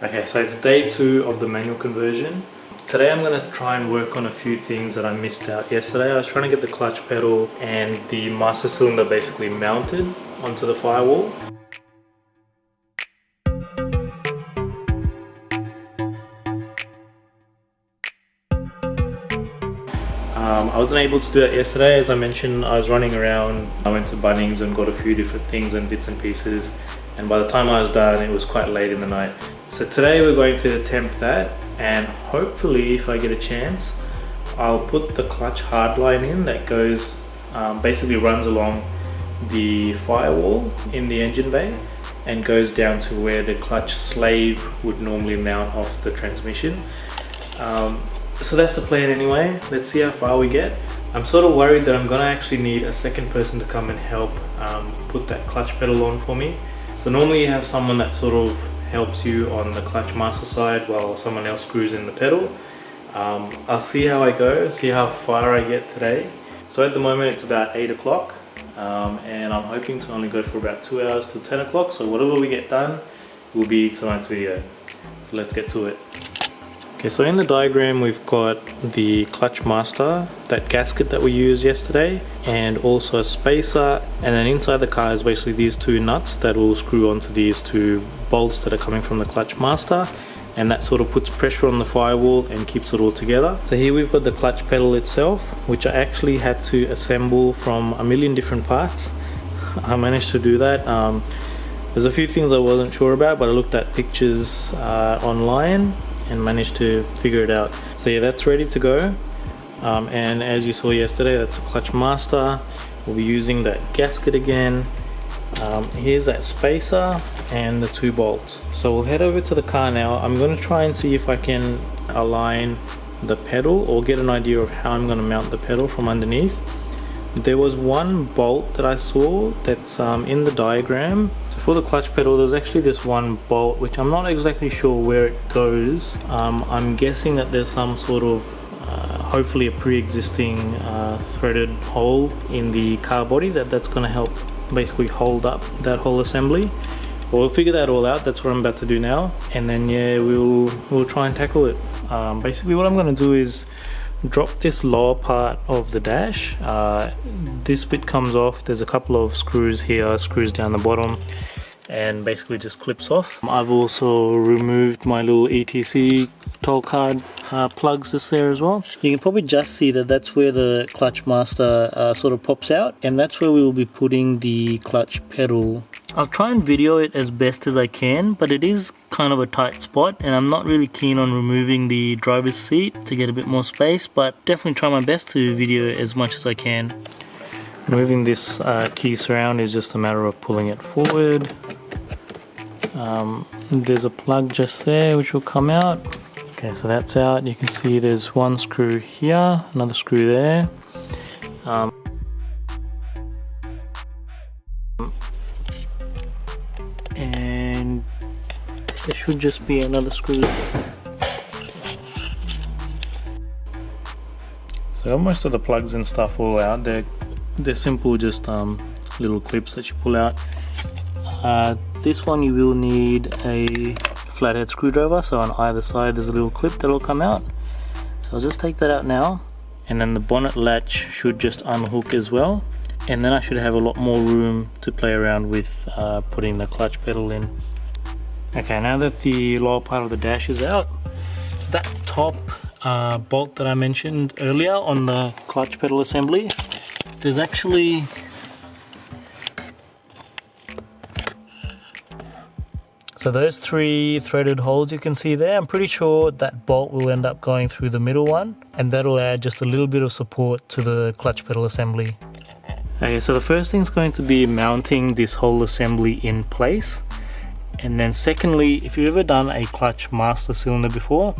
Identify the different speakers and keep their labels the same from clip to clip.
Speaker 1: Okay, so it's day 2 of the manual conversion. Today I'm going to try and work on a few things that I missed out yesterday. I was trying to get the clutch pedal and the master cylinder basically mounted onto the firewall. I wasn't able to do that yesterday. As I mentioned, I was running around. I went to Bunnings and got a few different things and bits and pieces, and by the time I was done it was quite late in the night. So today we're going to attempt that, and hopefully if I get a chance I'll put the Clutch Hardline in that goes basically runs along the firewall in the engine bay and goes down to where the clutch slave would normally mount off the transmission. So that's the plan anyway. Let's see how far we get. I'm sort of worried that I'm gonna actually need a second person to come and help put that clutch pedal on for me. So normally you have someone that sort of helps you on the clutch master side while someone else screws in the pedal. I'll see how I go, see how far I get today. So at the moment it's about 8 o'clock and I'm hoping to only go for about 2 hours till 10 o'clock. So whatever we get done will be tonight's video. So let's get to it. Okay, so in the diagram we've got the clutch master, that gasket that we used yesterday, and also a spacer, and then inside the car is basically these 2 nuts that will screw onto these 2 bolts that are coming from the clutch master, and that sort of puts pressure on the firewall and keeps it all together. So here we've got the clutch pedal itself, which I actually had to assemble from a million different parts. I managed to do that. There's a few things I wasn't sure about, but I looked at pictures online and managed to figure it out. So yeah, that's ready to go. And as you saw yesterday, that's the clutch master. We'll be using that gasket again. Here's that spacer and the 2 bolts. So we'll head over to the car now. I'm going to try and see if I can align the pedal or get an idea of how I'm going to mount the pedal from underneath. There was one bolt that I saw that's in the diagram. So for the clutch pedal there's actually this one bolt which I'm not exactly sure where it goes. I'm guessing that there's some sort of hopefully a pre-existing threaded hole in the car body that's going to help basically hold up that whole assembly. But we'll figure that all out. That's what I'm about to do now, and then yeah, we'll try and tackle it. Basically what I'm going to do is drop this lower part of the dash. This bit comes off. There's a couple of screws here, screws down the bottom, and basically just clips off. I've also removed my little ETC toll card plugs just there as well. You can probably just see that that's where the clutch master sort of pops out, and that's where we will be putting the clutch pedal. I'll try and video it as best as I can, but it is kind of a tight spot and I'm not really keen on removing the driver's seat to get a bit more space, but definitely try my best to video it as much as I can. Moving this key surround is just a matter of pulling it forward. There's a plug just there which will come out. Okay, so that's out. You can see there's one screw here, another screw there. And there should just be another screw. So most of the plugs and stuff all out. They're simple, just little clips that you pull out. This one you will need a flathead screwdriver, so on either side there's a little clip that will come out. So I'll just take that out now, and then the bonnet latch should just unhook as well, and then I should have a lot more room to play around with putting the clutch pedal in. Okay, now that the lower part of the dash is out, that top bolt that I mentioned earlier on the clutch pedal assembly, there's actually so those 3 threaded holes you can see there. I'm pretty sure that bolt will end up going through the middle one, and that'll add just a little bit of support to the clutch pedal assembly. Okay, so the first thing is going to be mounting this whole assembly in place, and then secondly, if you've ever done a clutch master cylinder before,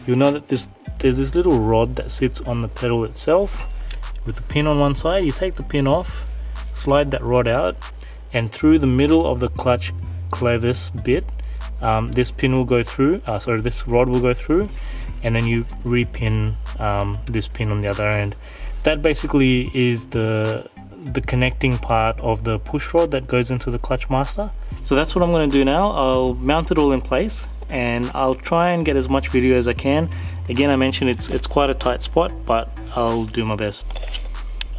Speaker 1: you'll know that there's this little rod that sits on the pedal itself with a pin on one side. You take the pin off, slide that rod out, and through the middle of the clutch Clevis bit, this pin will go through, this rod will go through, and then you repin this pin on the other end. That basically is the connecting part of the push rod that goes into the clutch master. So that's what I'm going to do now. I'll mount it all in place, and I'll try and get as much video as I can. Again, I mentioned it's quite a tight spot, but I'll do my best.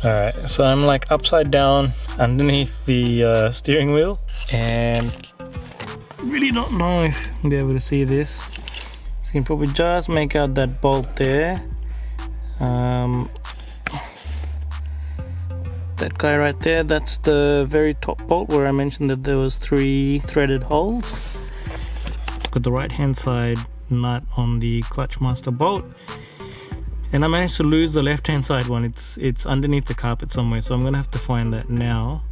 Speaker 1: Alright, so I'm like upside down underneath the steering wheel, and I really don't know if I'll be able to see this. So you can probably just make out that bolt there. That guy right there, that's the very top bolt where I mentioned that there was 3 threaded holes. Got the right hand side nut on the clutch master bolt, and I managed to lose the left hand side one. It's underneath the carpet somewhere, so I'm gonna have to find that now.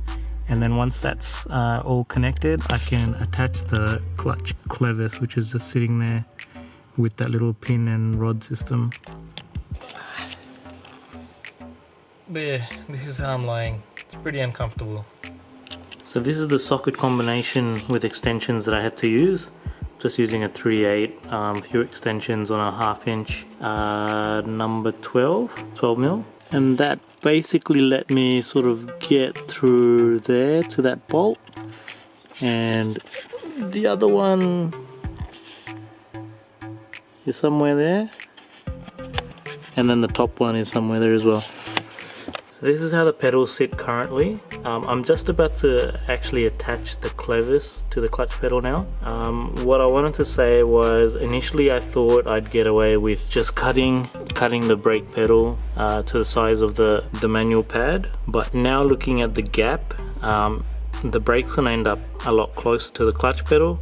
Speaker 1: And then once that's all connected, I can attach the clutch clevis, which is just sitting there with that little pin and rod system. But yeah, this is how I'm lying. It's pretty uncomfortable. So this is the socket combination with extensions that I had to use. Just using a 3/8, few extensions on a 1/2 inch number 12 mil. And that basically let me sort of get through there to that bolt. And the other one is somewhere there. And then the top one is somewhere there as well. This is how the pedals sit currently. I'm just about to actually attach the clevis to the clutch pedal now. What I wanted to say was, initially I thought I'd get away with just cutting the brake pedal to the size of the manual pad, but now looking at the gap, the brake's gonna end up a lot closer to the clutch pedal,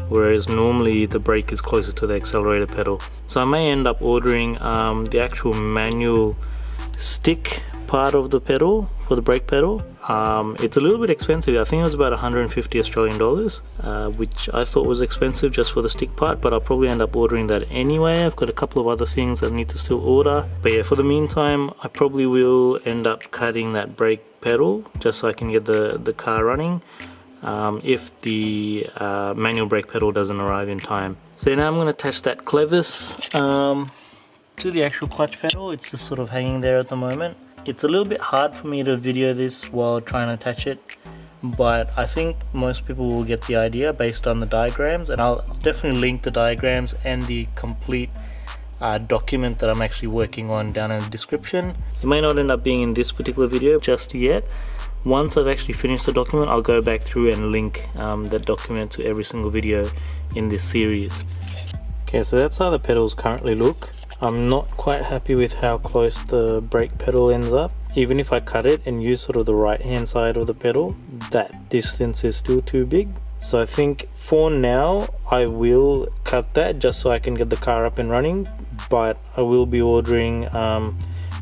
Speaker 1: whereas normally the brake is closer to the accelerator pedal. So I may end up ordering the actual manual stick part of the pedal for the brake pedal. It's a little bit expensive. I think it was about 150 Australian dollars, which I thought was expensive just for the stick part, but I'll probably end up ordering that anyway. I've got a couple of other things I need to still order, but yeah, for the meantime I probably will end up cutting that brake pedal just so I can get the car running, if the manual brake pedal doesn't arrive in time. So now I'm going to attach that clevis to the actual clutch pedal. It's just sort of hanging there at the moment. It's a little bit hard for me to video this while trying to attach it, but I think most people will get the idea based on the diagrams, and I'll definitely link the diagrams and the complete document that I'm actually working on down in the description. It may not end up being in this particular video just yet. Once I've actually finished the document, I'll go back through and link that document to every single video in this series. Okay, so that's how the pedals currently look. I'm not quite happy with how close the brake pedal ends up. Even if I cut it and use sort of the right hand side of the pedal, that distance is still too big. So I think for now I will cut that just so I can get the car up and running, but I will be ordering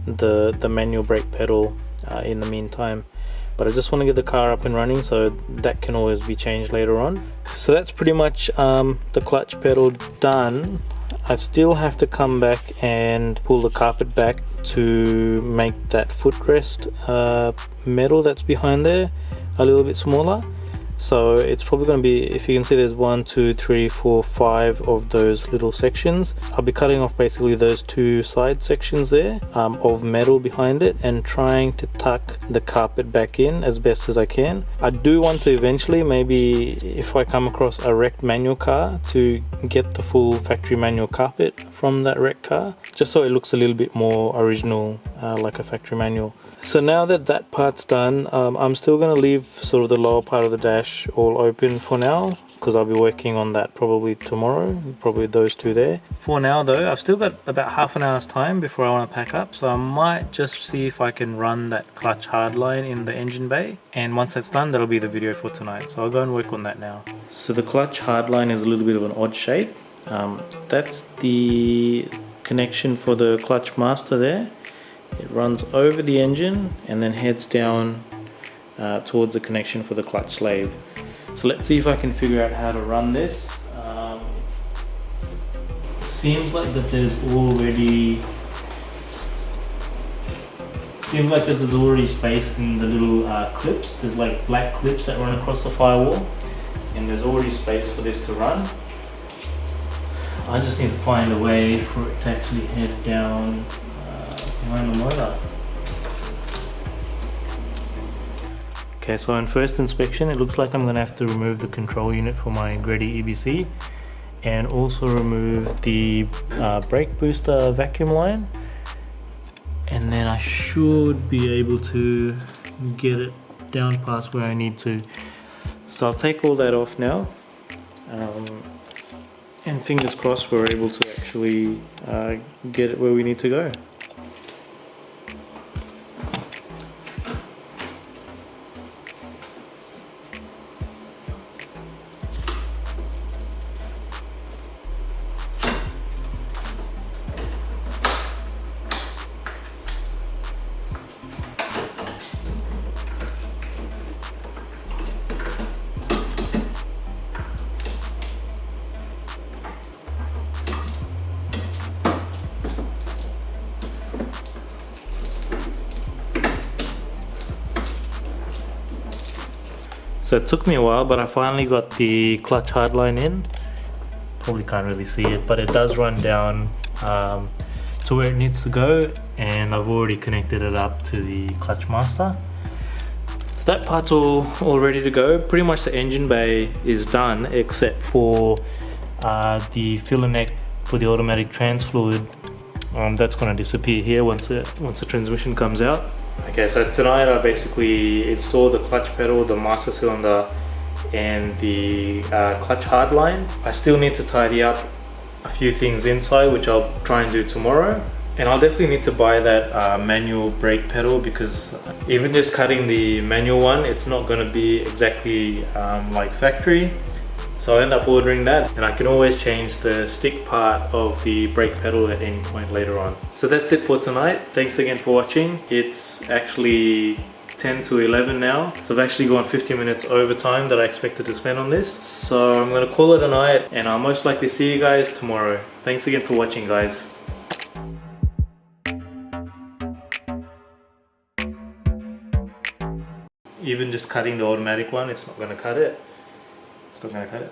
Speaker 1: the manual brake pedal in the meantime. But I just want to get the car up and running, so that can always be changed later on. So that's pretty much the clutch pedal done. I still have to come back and pull the carpet back to make that footrest metal that's behind there a little bit smaller. So it's probably going to be, if you can see, there's 1, 2, 3, 4, 5 of those little sections. I'll be cutting off basically those 2 side sections there of metal behind it and trying to tuck the carpet back in as best as I can. I do want to eventually, maybe if I come across a wrecked manual car, to get the full factory manual carpet from that wrecked car, just so it looks a little bit more original, like a factory manual. So now that that part's done, I'm still going to leave sort of the lower part of the dash all open for now, because I'll be working on that probably tomorrow, probably those 2 there. For now though, I've still got about half an hour's time before I want to pack up, so I might just see if I can run that Clutch Hardline in the engine bay, and once that's done, that'll be the video for tonight. So I'll go and work on that now. So the Clutch Hardline is a little bit of an odd shape. That's the connection for the clutch master there. It runs over the engine and then heads down towards the connection for the clutch slave. So let's see if I can figure out how to run this. Seems like that there's already space in the little clips. There's like black clips that run across the firewall, and there's already space for this to run. I just need to find a way for it to actually head down behind the motor. Okay, so on first inspection, it looks like I'm going to have to remove the control unit for my Grady EBC, and also remove the brake booster vacuum line, and then I should be able to get it down past where I need to. So I'll take all that off now, and fingers crossed we're able to actually get it where we need to go. So it took me a while, but I finally got the clutch hardline in. Probably can't really see it, but it does run down to where it needs to go, and I've already connected it up to the clutch master. So that part's all ready to go. Pretty much the engine bay is done, except for the filler neck for the automatic trans fluid. That's going to disappear here once the transmission comes out. Okay, so tonight I basically installed the clutch pedal, the master cylinder, and the clutch hardline. I still need to tidy up a few things inside, which I'll try and do tomorrow. And I'll definitely need to buy that manual brake pedal, because even just cutting the manual one, it's not going to be exactly like factory. So I'll end up ordering that, and I can always change the stick part of the brake pedal at any point later on. So that's it for tonight. Thanks again for watching. It's actually 10 to 11 now. So I've actually gone 50 minutes over time that I expected to spend on this. So I'm going to call it a night, and I'll most likely see you guys tomorrow. Thanks again for watching, guys. Even just cutting the automatic one, it's not going to cut it. It's not going to cut it.